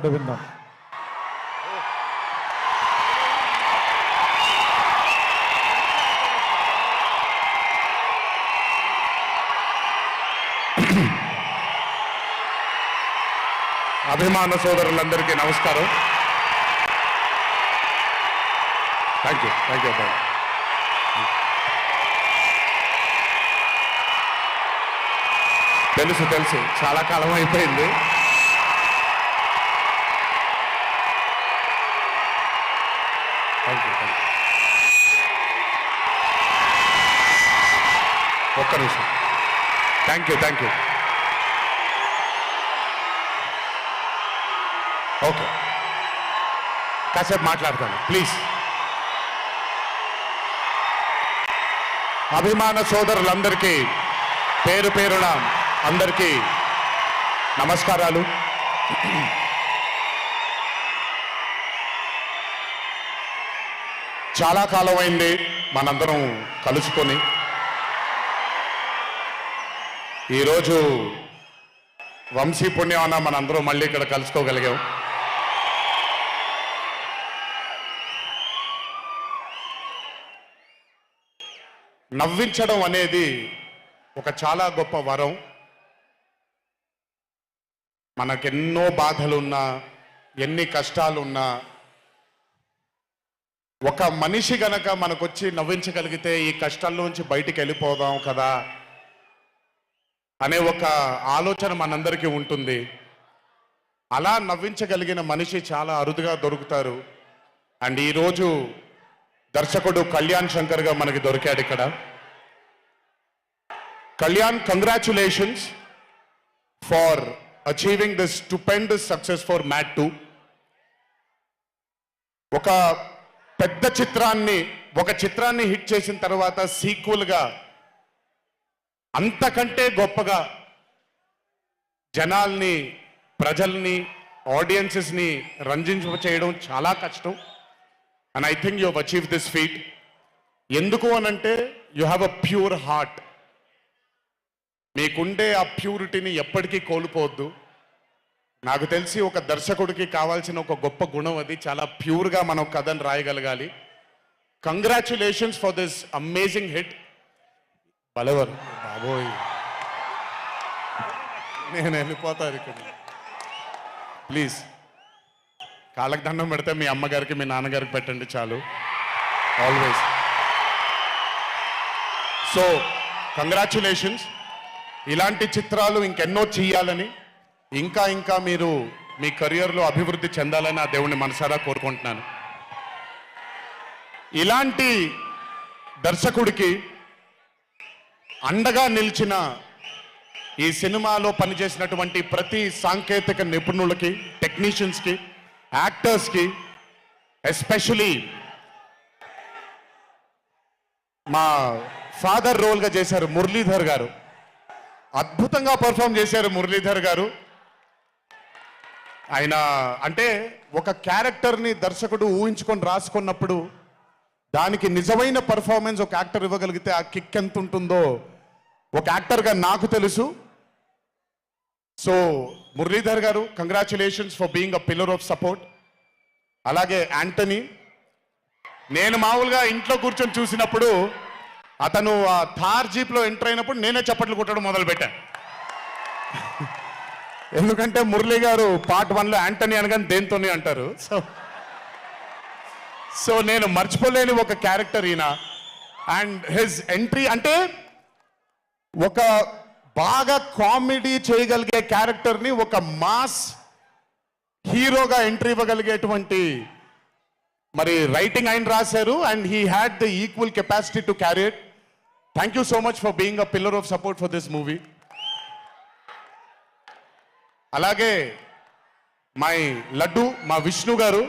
విందాం. అభిమాన సోదరులందరికీ నమస్కారం. Thank you bye. తెలుసు చాలా కాలం అయిపోయింది. Thank you. ఒక్క నిమిషం. Thank you. ఓకే, కాసేపు మాట్లాడతాను ప్లీజ్. అభిమాన సోదరులందరికీ పేరు పేరున అందరికీ నమస్కారాలు. చాలా కాలం అయింది మనందరం కలుసుకొని. ఈరోజు వంశీ పుణ్యమన్న మనందరం మళ్ళీ ఇక్కడ కలుసుకోగలిగాం. నవ్వించడం అనేది ఒక చాలా గొప్ప వరం. మనకెన్నో బాధలున్నా, ఎన్ని కష్టాలున్నా, ఒక మనిషి గనక మనకొచ్చి నవ్వించగలిగితే ఈ కష్టాల్లోంచి బయటికి వెళ్ళిపోదాం కదా అనే ఒక ఆలోచన మనందరికీ ఉంటుంది. అలా నవ్వించగలిగిన మనిషి చాలా అరుదుగా దొరుకుతారు. అండ్ ఈరోజు దర్శకుడు కళ్యాణ్ శంకర్గా మనకి దొరికాడు ఇక్కడ. Kalyan, congratulations for achieving this stupendous success for Mad 2. ఒక పెద్ద చిత్రాన్ని హిట్ చేసిన తర్వాత సీక్వెల్గా అంతకంటే గొప్పగా జనాల్ని, ప్రజల్ని, ఆడియన్సెస్ని రంజింపచేయడం చాలా కష్టం. And I think you have achieve this feat. ఎందుకు అనంటే you have a pure heart. మీకుండే ఆ ప్యూరిటీని ఎప్పటికీ కోల్పోవద్దు. నాకు తెలిసి ఒక దర్శకుడికి కావాల్సిన ఒక గొప్ప గుణం అది. చాలా ప్యూర్గా మనం కథను రాయగలగాలి. Congratulations for this amazing hit. బలవర్ బాబోయ్, నేను వెళ్ళిపోతాను ఇక్కడ. ప్లీజ్ కాళ్ళకి దండం పెడితే మీ అమ్మగారికి, మీ నాన్నగారికి పెట్టండి చాలు. ఆల్వేస్. So congratulations. ఇలాంటి చిత్రాలు ఇంకెన్నో చెయ్యాలని, ఇంకా మీరు మీ కెరియర్లో అభివృద్ధి చెందాలని ఆ దేవుణ్ణి మనసారా కోరుకుంటున్నాను. ఇలాంటి దర్శకుడికి అండగా నిలిచిన ఈ సినిమాలో పనిచేసినటువంటి ప్రతి సాంకేతిక నిపుణులకి, టెక్నీషియన్స్కి, యాక్టర్స్కి, ఎస్పెషలీ మా ఫాదర్ రోల్గా చేశారు మురళీధర్ గారు. అద్భుతంగా పర్ఫామ్ చేశారు మురళీధర్ గారు. ఆయన అంటే ఒక క్యారెక్టర్ని దర్శకుడు ఊహించుకొని రాసుకున్నప్పుడు దానికి నిజమైన పర్ఫార్మెన్స్ ఒక యాక్టర్ ఇవ్వగలిగితే ఆ కిక్ ఎంత ఉంటుందో ఒక యాక్టర్గా నాకు తెలుసు. సో మురళీధర్ గారు, congratulations for being a pillar of support. అలాగే యాంటనీ, నేను మామూలుగా ఇంట్లో కూర్చొని చూసినప్పుడు అతను ఆ థార్ జీప్లో ఎంటర్ అయినప్పుడు నేనే చప్పట్లు కొట్టడం మొదలుపెట్టాను. ఎందుకంటే మురళీ గారు పార్ట్ 1లో యాంటనీ అనగానే దేంతోనే అంటారు. సో నేను మర్చిపోలేని ఒక క్యారెక్టర్ ఈయన. అండ్ హిజ్ ఎంట్రీ అంటే ఒక బాగా కామెడీ చేయగలిగే క్యారెక్టర్ని ఒక మాస్ హీరోగా ఎంట్రీ ఇవ్వగలిగేటువంటి మరి రైటింగ్ ఆయన రాశారు. And he had the equal capacity to carry it. Thank you so much for being a pillar of support for this movie. అలాగే మై లడ్డు, మా విష్ణు గారు.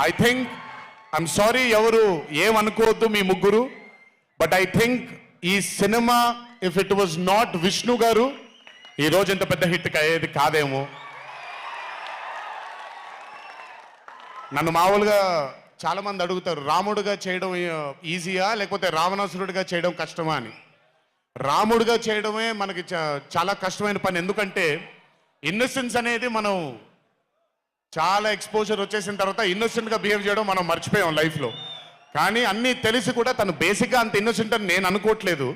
ఐ థింక్, ఐఎమ్ సారీ ఎవరు ఏమనుకోవద్దు మీ ముగ్గురు, బట్ ఐ థింక్ ఈ cinema if it was not Vishnu గారు ఈ రోజు ఇంత పెద్ద హిట్ అయ్యేది కాదేమో. నన్ను మామూలుగా చాలా మంది అడుగుతారు, రాముడుగా చేయడం ఈజీయా లేకపోతే రావణాసురుడిగా చేయడం కష్టమా అని. రాముడిగా చేయడమే మనకి చాలా కష్టమైన పని. ఎందుకంటే ఇన్నోసెన్స్ అనేది మనం చాలా ఎక్స్పోజర్ వచ్చేసిన తర్వాత ఇన్నోసెంట్గా బిహేవ్ చేయడం మనం మర్చిపోయాం లైఫ్లో. కానీ అన్నీ తెలిసి కూడా తను బేసిక్గా అంత ఇన్నోసెంట్ అని నేను అనుకోవట్లేదు,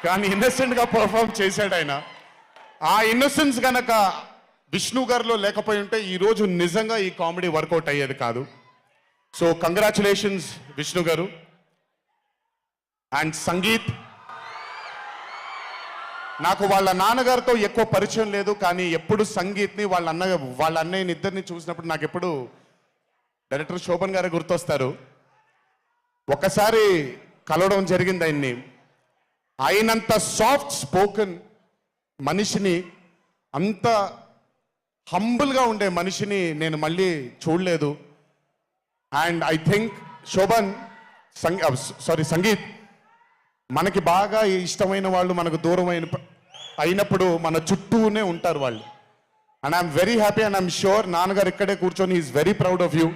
కానీ ఇన్నోసెంట్గా పర్ఫామ్ చేశాడు ఆయన. ఆ ఇన్నోసెన్స్ గనక విష్ణు గారిలో లేకపోయి ఉంటే ఈరోజు నిజంగా ఈ కామెడీ వర్కౌట్ అయ్యేది కాదు. సో కంగ్రాచులేషన్స్ విష్ణు గారు. అండ్ సంగీత్, నాకు వాళ్ళ నాన్నగారితో ఎక్కువ పరిచయం లేదు, కానీ ఎప్పుడు సంగీత్ని వాళ్ళ అన్నయ్యని ఇద్దరిని చూసినప్పుడు నాకు ఎప్పుడు డైరెక్టర్ శోభన్ గారే గుర్తొస్తారు. ఒకసారి కలవడం జరిగింది ఆయన్ని. అయినంత సాఫ్ట్ స్పోకెన్ మనిషిని, అంత హంబుల్గా ఉండే మనిషిని నేను మళ్ళీ చూడలేదు. And I think Shobhan Sangeeth, మనకి బాగా ఇష్టమైన వాళ్ళు మనకు దూరం అయినప్పుడు మన చుట్టూనే ఉంటారు వాళ్ళు. And I'm very happy and I'm sure నాన్నగారు ఇక్కడే కూర్చొని is very proud of you.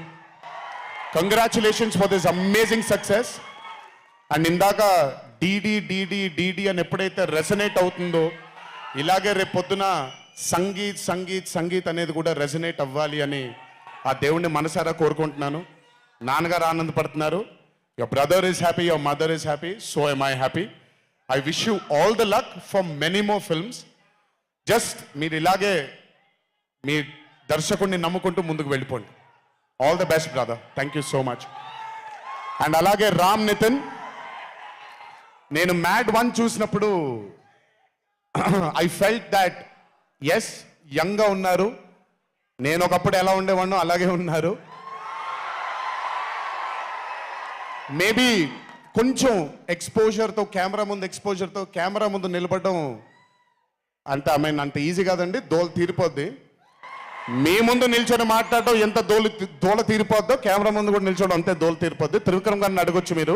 Congratulations for this amazing success. And ఇందాక డీడీ అని ఎప్పుడైతే రెసనేట్ అవుతుందో, ఇలాగే రేపు పొద్దున సంగీత్ అనేది కూడా రెసనేట్ అవ్వాలి అని ఆ దేవుణ్ణి మనసారా కోరుకుంటున్నాను. నాన్నగారు ఆనందపడుతున్నారు. Your brother is happy, your mother is happy, so am I happy. I wish you all the luck for many more films. Just మీరు ఇలాగే మీ దర్శకుడిని నమ్ముకుంటూ ముందుకు వెళ్ళిపోండి. All the best brother, thank you so much. And అలాగే రామ్ నితిన్, నేను mad 1 చూసినప్పుడు I felt that yes యంగ్గా ఉన్నారు, నేను ఒకప్పుడు ఎలా ఉండేవాడినో అలాగే ఉన్నారు. మేబీ కొంచెం ఎక్స్పోజర్తో కెమెరా ముందు నిలబడడం అంటే అంత ఈజీ కాదండి, దోల తీరిపోద్ది. మీ ముందు నిల్చొని మాట్లాడడం ఎంత దోల తీరిపోద్దో, కెమెరా ముందు కూడా నిల్చోవడం అంతే దోల తీరిపోద్ది. త్రివిక్రమ్ గారిని అడగొచ్చు మీరు.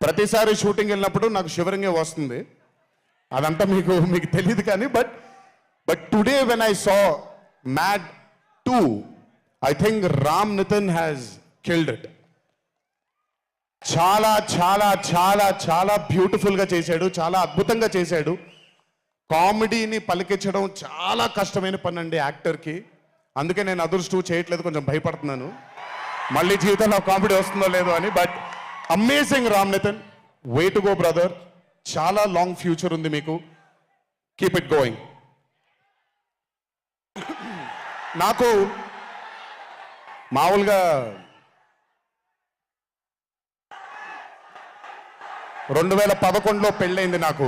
ప్రతిసారి షూటింగ్ వెళ్ళినప్పుడు నాకు షివరింగే వస్తుంది, అదంతా మీకు తెలియదు. కానీ but today when I saw Mad 2, I think Ram Nitin has killed it. చాలా చాలా చాలా చాలా బ్యూటిఫుల్గా చేశాడు, చాలా అద్భుతంగా చేశాడు. కామెడీని పలికించడం చాలా కష్టమైన పని అండి యాక్టర్కి. అందుకే నేను అదృష్టం చేయట్లేదు, కొంచెం భయపడుతున్నాను మళ్ళీ జీవితంలో కామెడీ వస్తుందో లేదో అని. But amazing Ram Nitin, way to go brother, చాలా లాంగ్ ఫ్యూచర్ ఉంది మీకు, కీప్ ఇట్ గోయింగ్. నాకు మామూలుగా 2011లో పెళ్ళైంది నాకు.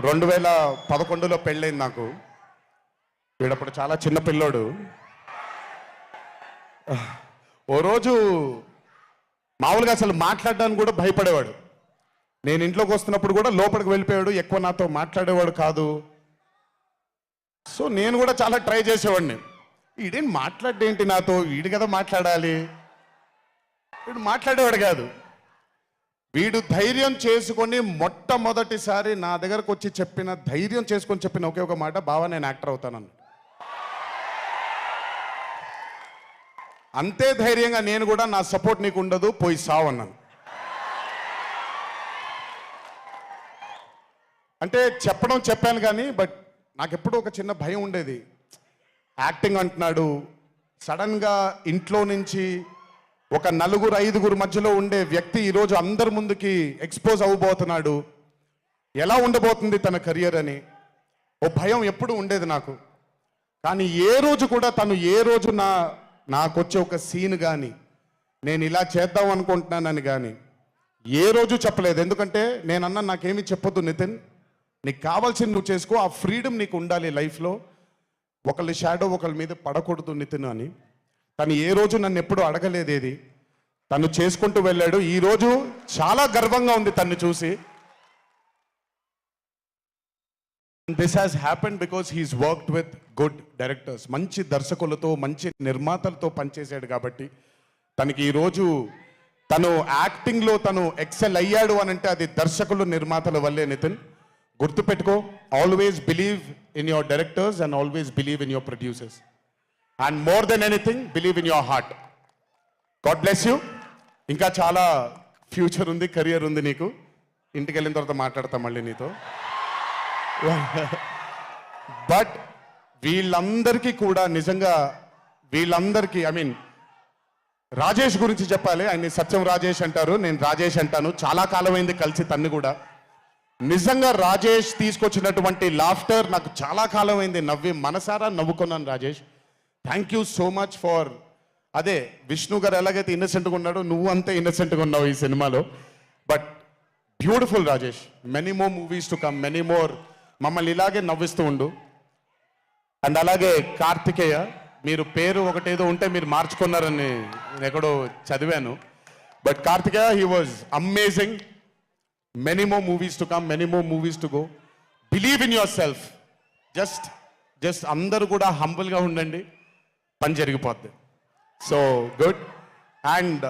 2011లో పెళ్ళైంది నాకు. వీడప్పుడు చాలా చిన్న పిల్లోడు. ఓ రోజు మామూలుగా అసలు మాట్లాడడానికి కూడా భయపడేవాడు. నేను ఇంట్లోకి వస్తున్నప్పుడు కూడా లోపలికి వెళ్ళిపోయాడు, ఎక్కువ నాతో మాట్లాడేవాడు కాదు. సో నేను కూడా చాలా ట్రై చేసేవాడిని. వీడేం మాట్లాడేంటి నాతో, వీడు కదా మాట్లాడాలి, వీడు మాట్లాడేవాడు కాదు. వీడు ధైర్యం చేసుకొని మొట్టమొదటిసారి నా దగ్గరకు వచ్చి ధైర్యం చేసుకొని చెప్పిన ఒకే ఒక మాట, బావా నేను యాక్టర్ అవుతానన్న. అంతే ధైర్యంగా నేను కూడా నా సపోర్ట్ నీకు ఉండదు, పోయి సావన్నాను. అంటే చెప్పాను కానీ బట్ నాకు ఎప్పుడూ ఒక చిన్న భయం ఉండేది. యాక్టింగ్ అంటున్నాడు, సడన్గా ఇంట్లో నుంచి ఒక 4-5 మధ్యలో ఉండే వ్యక్తి ఈరోజు అందరి ముందుకి ఎక్స్పోజ్ అవ్వబోతున్నాడు, ఎలా ఉండబోతుంది తన కెరియర్ అని ఓ భయం ఎప్పుడు ఉండేది నాకు. కానీ ఏ రోజు నాకు వచ్చే ఒక సీన్ కానీ నేను ఇలా చేద్దాం అనుకుంటున్నానని కానీ ఏ రోజు చెప్పలేదు. ఎందుకంటే నేనన్నా నాకేమీ చెప్పొద్దు నితిన్, నీకు కావాల్సింది నువ్వు చేసుకో, ఆ ఫ్రీడమ్ నీకు ఉండాలి లైఫ్లో, ఒకళ్ళ షాడో ఒకళ్ళ మీద పడకూడదు నితిన్ అని. తను ఏ రోజు నన్ను ఎప్పుడు అడగలేదేది, తను చేసుకుంటూ వెళ్ళాడు. ఈరోజు చాలా గర్వంగా ఉంది తను చూసి. This has happened because he's worked with good directors, మంచి దర్శకులతో మంచి నిర్మాతలతో పనిచేశాడు కాబట్టి తనకి ఈరోజు తను యాక్టింగ్లో తను ఎక్సెల్ అయ్యాడు అని అంటే అది దర్శకులు నిర్మాతల వల్లే. నితిన్ గుర్తుపెట్టుకో, always believe in your directors and always believe in your producers and more than anything believe in your heart. God bless you. ఇంకా చాలా ఫ్యూచర్ ఉంది, కెరియర్ ఉంది నీకు. ఇంటికి వెళ్ళిన తర్వాత మాట్లాడతాం మళ్ళీ నీతో. బట్ వీళ్ళందరికీ కూడా నిజంగా వీళ్ళందరికీ ఐ మీన్ రాజేష్ గురించి చెప్పాలి. ఆయన్ని సత్యం రాజేష్ అంటారు, నేను రాజేష్ అంటాను. చాలా కాలమైంది కలిసి తన్ని కూడా. నిజంగా రాజేష్ తీసుకొచ్చినటువంటి లాఫ్టర్ నాకు చాలా కాలమైంది, నవ్వి మనసారా నవ్వుకున్నాను. Rajesh, thank you so much for అదే విష్ణు గారు ఎలాగైతే ఇన్నసెంట్గా ఉన్నాడో నువ్వు అంతే ఇన్నసెంట్గా ఉన్నావు ఈ సినిమాలో. But beautiful Rajesh, many more movies to come, many more. మమ్మల్ని ఇలాగే నవ్విస్తూ ఉండు. అండ్ అలాగే కార్తికేయ, మీరు పేరు ఒకటేదో ఉంటే మీరు మార్చుకున్నారని నేను ఎక్కడో చదివాను. But Karthikeya, he was amazing. Many more movies to come, many more movies to go. Believe in yourself. Just అందరూ కూడా హంబుల్గా ఉండండి, పని జరిగిపోద్ది. So good. అండ్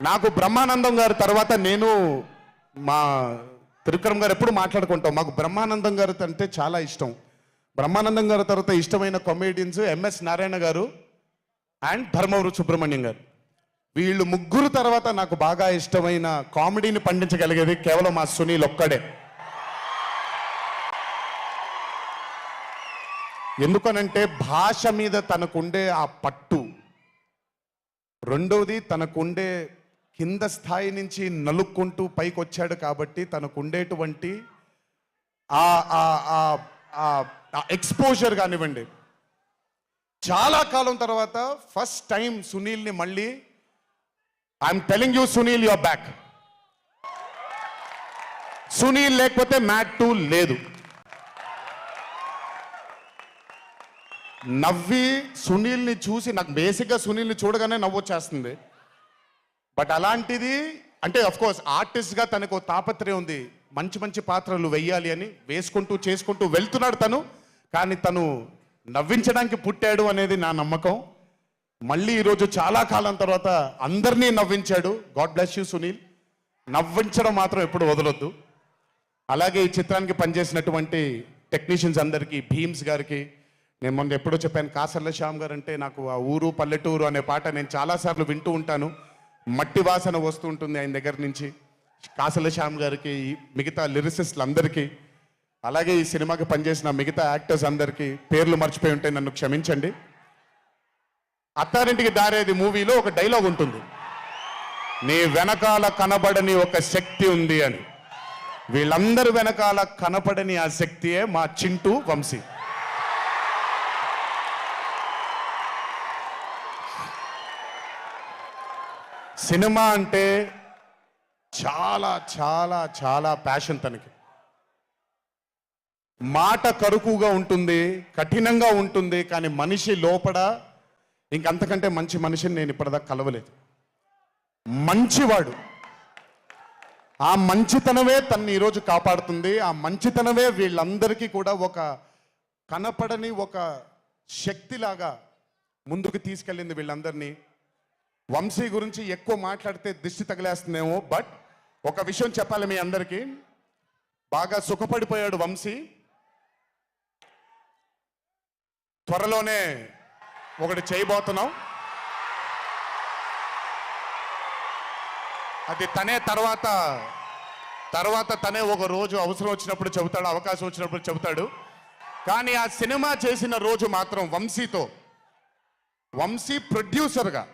నాకు బ్రహ్మానందం గారి తర్వాత నేను మా త్రివిక్రమ్ గారు ఎప్పుడు మాట్లాడుకుంటాం, మాకు బ్రహ్మానందం గారు అంటే చాలా ఇష్టం. బ్రహ్మానందం గారి తర్వాత ఇష్టమైన కామెడియన్స్ ఎంఎస్ నారాయణ గారు అండ్ ధర్మవరం సుబ్రహ్మణ్యం గారు. వీళ్ళు ముగ్గురు తర్వాత నాకు బాగా ఇష్టమైన కామెడీని పండించగలిగేది కేవలం మా సునీల్ ఒక్కడే. ఎందుకనంటే భాష మీద తనకుండే ఆ పట్టు, రెండోది తనకుండే కింద స్థాయి నుంచి నలుక్కుంటూ పైకి వచ్చాడు కాబట్టి తనకుండేటువంటి ఎక్స్పోజర్ కానివ్వండి. చాలా కాలం తర్వాత ఫస్ట్ టైం సునీల్ని మళ్ళీ I'm telling you Sunil, your back. Sunil లేకపోతే మ్యాట్ 2 లేదు. నవ్వి సునీల్ని చూసి నాకు బేసిక్గా సునీల్ని చూడగానే నవ్వు వచ్చేస్తుంది. బట్ అలాంటిది అంటే అఫ్ కోర్స్ ఆర్టిస్ట్గా తనకు తాపత్రయం ఉంది, మంచి మంచి పాత్రలు వెయ్యాలి అని వేసుకుంటూ చేసుకుంటూ వెళ్తున్నాడు తను. కానీ తను నవ్వించడానికి పుట్టాడు అనేది నా నమ్మకం. మళ్ళీ ఈరోజు చాలా కాలం తర్వాత అందరినీ నవ్వించాడు. God bless you Sunil. నవ్వించడం మాత్రం ఎప్పుడు వదలొద్దు. అలాగే ఈ చిత్రానికి పనిచేసినటువంటి టెక్నీషియన్స్ అందరికీ, భీమ్స్ గారికి, నేను మొన్న ఎప్పుడో చెప్పాను, కాసర్ల శ్యామ్ గారు అంటే నాకు ఆ ఊరు పల్లెటూరు అనే పాట నేను చాలాసార్లు వింటూ ఉంటాను. మట్టి వాసన వస్తూ ఉంటుంది ఆయన దగ్గర నుంచి. కాసర్ల శ్యామ్ గారికి, మిగతా లిరిసిస్టులు అందరికీ, అలాగే ఈ సినిమాకి పనిచేసిన మిగతా యాక్టర్స్ అందరికీ పేర్లు మర్చిపోయి ఉంటే నన్ను క్షమించండి. అత్తారింటికి దారేది మూవీలో ఒక డైలాగ్ ఉంటుంది, నీ వెనకాల కనబడని ఒక శక్తి ఉంది అని. వీళ్ళందరి వెనకాల కనపడని ఆ శక్తియే మా చింటూ వంశీ. సినిమా అంటే చాలా చాలా చాలా ప్యాషన్ తనకి. మాట కరుకుగా ఉంటుంది, కఠినంగా ఉంటుంది, కానీ మనిషి లోపల ఇంకంతకంటే మంచి మనిషిని నేను ఇప్పటిదాకా కలవలేదు. మంచివాడు. ఆ మంచితనమే తనని ఈరోజు కాపాడుతుంది. ఆ మంచితనమే వీళ్ళందరికీ కూడా ఒక కనపడని ఒక శక్తిలాగా ముందుకు తీసుకెళ్ళింది వీళ్ళందరినీ. వంశీ గురించి ఎక్కువ మాట్లాడితే దిష్టి తగిలేస్తుందేమో, బట్ ఒక విషయం చెప్పాలి మీ అందరికీ. బాగా సుఖపడిపోయాడు వంశీ. త్వరలోనే ఒకటి చేయబోతున్నాం. అది తనే తర్వాత తనే ఒక రోజు అవసరం వచ్చినప్పుడు చెబుతాడు, అవకాశం వచ్చినప్పుడు చెబుతాడు. కానీ ఆ సినిమా చేసిన రోజు మాత్రం వంశీతో, వంశీ ప్రొడ్యూసర్గా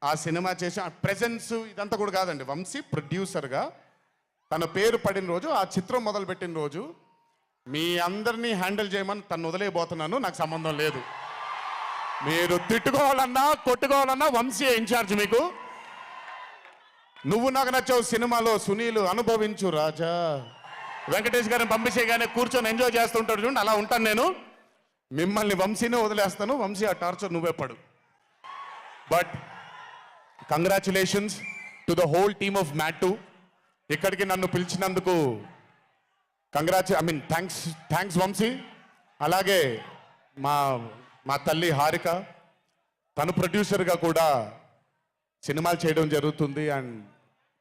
ఆ సినిమా చేసి ప్రెజెన్స్ ఇదంతా కూడా కాదండి, వంశీ ప్రొడ్యూసర్గా తన పేరు పడిన రోజు, ఆ చిత్రం మొదలుపెట్టిన రోజు, మీ అందరినీ హ్యాండిల్ చేయమని తను వదిలేయబోతున్నాను, నాకు సంబంధం లేదు. మీరు తిట్టుకోవాలన్నా కొట్టుకోవాలన్నా వంశీ ఇన్ఛార్జ్ మీకు. నువ్వు నాకు నచ్చావు సినిమాలో సునీల్, అనుభవించు రాజా. వెంకటేష్ గారిని పంపించేగానే కూర్చొని ఎంజాయ్ చేస్తుంటాడు చూడండి, అలా ఉంటాను నేను. మిమ్మల్ని వంశీనే వదిలేస్తాను, వంశీ ఆ టార్చర్ నువ్వే పడు. But congratulations to the whole team of Mad 2. ఇక్కడికి నన్ను పిలిచినందుకు థ్యాంక్స్ వంశీ. అలాగే మా తల్లి హారిక, తను ప్రొడ్యూసర్గా కూడా సినిమాలు చేయడం జరుగుతుంది. అండ్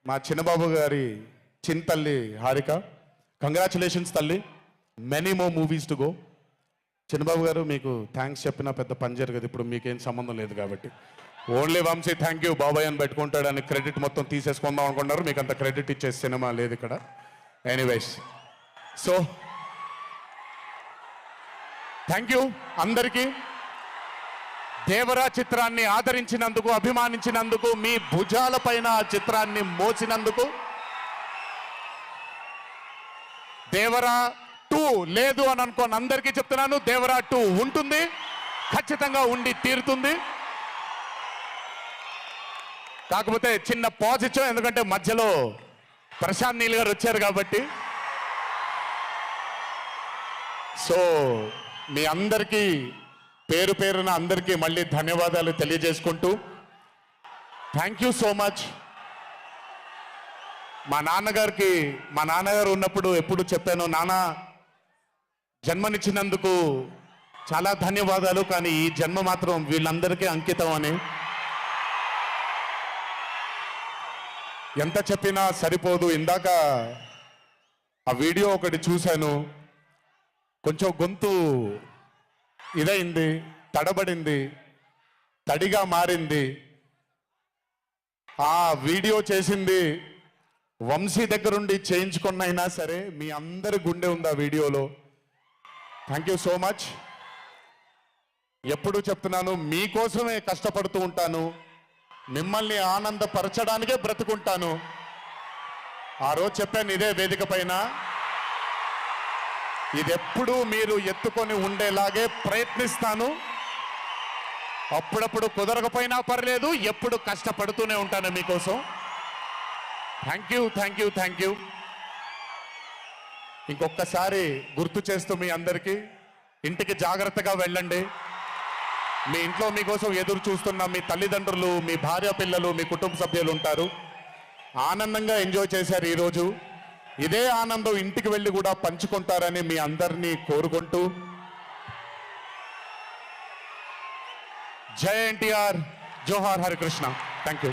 మా చిన్నబాబు గారి తల్లి హారిక, కంగ్రాచులేషన్స్ తల్లి, many more movies to go. Chinnababu garu మీకు థ్యాంక్స్ చెప్పినా పెద్ద పని జరగదు, ఇప్పుడు మీకేం సంబంధం లేదు కాబట్టి. ఓన్లీ వంశీ థ్యాంక్ యూ బాబాయ్ అని పెట్టుకుంటాడని క్రెడిట్ మొత్తం తీసేసుకుందాం అనుకున్నారు. మీకు అంత క్రెడిట్ ఇచ్చే సినిమా లేదు ఇక్కడ. ఎనీవేస్, సో థ్యాంక్ యూ అందరికీ. దేవరా చిత్రాన్ని ఆదరించినందుకు, అభిమానించినందుకు, మీ భుజాల పైన ఆ చిత్రాన్ని మోసినందుకు. దేవరా 2 లేదు అని అనుకోని అందరికీ చెప్తున్నాను, దేవరా 2 ఉంటుంది, ఖచ్చితంగా ఉండి తీరుతుంది. కాకపోతే చిన్న పాజ్ ఇచ్చాం, ఎందుకంటే మధ్యలో ప్రశాంత్ నీల్ గారు వచ్చారు కాబట్టి. సో మీ అందరికీ పేరు పేరున అందరికీ మళ్ళీ ధన్యవాదాలు తెలియజేసుకుంటూ, థ్యాంక్ యూ సో మచ్. మా నాన్నగారు ఉన్నప్పుడు ఎప్పుడు చెప్పాను, నాన్న జన్మనిచ్చినందుకు చాలా ధన్యవాదాలు, కానీ ఈ జన్మ మాత్రం వీళ్ళందరికీ అంకితం అని. ఎంత చెప్పినా సరిపోదు. ఇందాక ఆ వీడియో ఒకటి చూశాను, కొంచెం గొంతు ఇదైంది, తడబడింది, తడిగా మారింది. ఆ వీడియో చేసింది వంశీ దగ్గరుండి చేయించుకున్నైనా సరే మీ అందరి గుండె ఉంది ఆ వీడియోలో. Thank you so much. ఎప్పుడు చెప్తున్నాను, మీకోసమే కష్టపడుతూ ఉంటాను, మిమ్మల్ని ఆనందపరచడానికే బ్రతుకుంటాను. ఆ రోజు చెప్పాను ఇదే వేదిక పైన, ఇది ఎప్పుడూ మీరు ఎత్తుకొని ఉండేలాగే ప్రయత్నిస్తాను. అప్పుడప్పుడు కుదరకపోయినా పర్లేదు, ఎప్పుడు కష్టపడుతూనే ఉంటాను మీకోసం. Thank you, thank you, thank you. ఇంకొకసారి గుర్తు చేస్తూ మీ అందరికీ, ఇంటికి జాగ్రత్తగా వెళ్ళండి. మీ ఇంట్లో మీకోసం ఎదురు చూస్తున్న మీ తల్లిదండ్రులు, మీ భార్య పిల్లలు, మీ కుటుంబ సభ్యులు ఉంటారు. ఆనందంగా ఎంజాయ్ చేశారు ఈరోజు. ఇదే ఆనందం ఇంటికి వెళ్ళి కూడా పంచుకుంటారని మీ అందరినీ కోరుకుంటూ, జై ఎన్టీఆర్, జోహార్ హరికృష్ణ. Thank you.